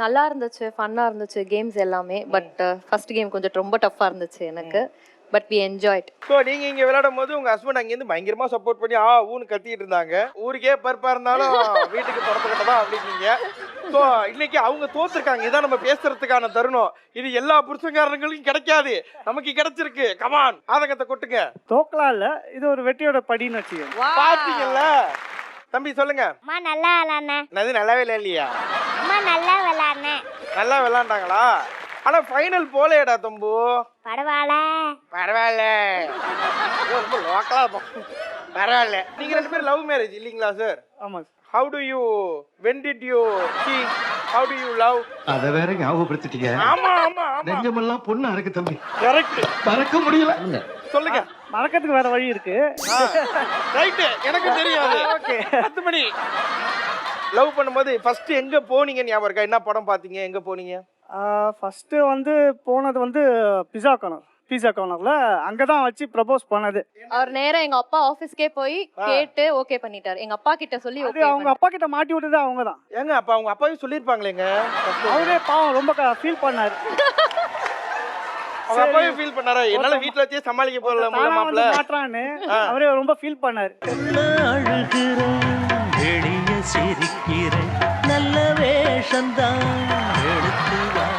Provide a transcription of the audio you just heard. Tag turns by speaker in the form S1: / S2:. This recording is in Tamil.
S1: நல்லா இருந்துச்சு, ஃபன்னா இருந்துச்சு கேம்ஸ் எல்லாமே. பட் ஃபர்ஸ்ட் கேம் கொஞ்சம் ரொம்ப டஃப்பா இருந்துச்சு எனக்கு. But we enjoyed.
S2: ஸோ நீங்க இங்க விளையாடும் போது உங்க ஹஸ்பண்ட் அங்கேருந்து பயங்கரமா சப்போர்ட் பண்ணி ஊன்னு கத்திட்டு இருந்தாங்க. ஊருக்கே பருப்பா இருந்தாலும் வீட்டுக்கு தொடப்பக்கட்ட தான் அப்படிங்க. ஸோ இன்னைக்கு அவங்க தோத்துருக்காங்க. இதான் நம்ம பேசுறதுக்கான தருணம். இது எல்லா புருஷங்காரங்களுக்கும் கிடைக்காது, நமக்கு கிடைச்சிருக்கு. கமான், ஆதங்கத்தை கொட்டுங்க.
S3: தோக்கலாம் இல்ல, இது ஒரு வெற்றியோட படின்னு வச்சுக்கோங்க.
S2: பாத்தீங்கல்ல தம்பி, சொல்லுங்க.
S4: அம்மா நல்லா விளாட்னேன்.
S2: அது நல்லாவே இல்லையா?
S4: அம்மா நல்லா விளாட்னேன்.
S2: நல்லா விளாண்டாங்களா? ஆனா ஃபைனல் போலேடா தம்பு.
S4: பரவாயில்ல.
S2: பரவாயில்ல, ரொம்ப லோக்கலா இருக்கும். பரவாயில்ல. நீங்க ரெண்டு பேரும் லவ் மேரேஜ் இல்லீங்களா சார்?
S3: ஆமா.
S2: How do you, when did you see, how do you love?
S5: அத வேற ஞாபகப்படுத்திட்டீங்க.
S2: ஆமா ஆமா ஆமா,
S5: நெஞ்சமெல்லாம் பொண்ணா இருக்கு தம்பி.
S2: கரெக்ட்.
S5: மறக்க முடியல.
S2: சொல்லுங்க.
S3: மறக்கிறதுக்கு வேற வழி இருக்கு.
S2: ரைட், எனக்கு தெரியாது. ஓகே, 10 மணி. லவ் பண்ணும்போது ஃபர்ஸ்ட் எங்க போனீங்க ஞாபகம் இருக்கா? என்ன படம் பாத்தீங்க, எங்க போனீங்க?
S3: ஃபர்ஸ்ட் வந்து போனது வந்து பிஸா கார்னர்ல அங்கதான் வச்சு ப்ரப்போஸ் பண்ணது.
S1: அவர் நேரா எங்க அப்பா ஆபீஸ்க்கே போய் கேட்டு ஓகே பண்ணிட்டாரு. எங்க அப்பா கிட்ட சொல்லி
S3: அது அவங்க அப்பா கிட்ட மாட்டி விட்டது அவங்க தான்.
S2: ஏங்க அப்ப அவங்க அப்பாவே சொல்லிருப்பாங்களேங்க.
S3: அவரே பாவம் ரொம்ப ஃபீல் பண்ணாரு.
S2: அவங்க அப்பாவே ஃபீல் பண்ணாரா? என்னால வீட்ல வச்சே சமாளிக்க போறல மாப்ள
S3: மாட்றான்னு அவரே ரொம்ப ஃபீல் பண்ணாரு.
S6: அழுகிறேன், வெளிய சிரிக்கிறேன், நல்ல வேஷம்தான் எடுத்து வா.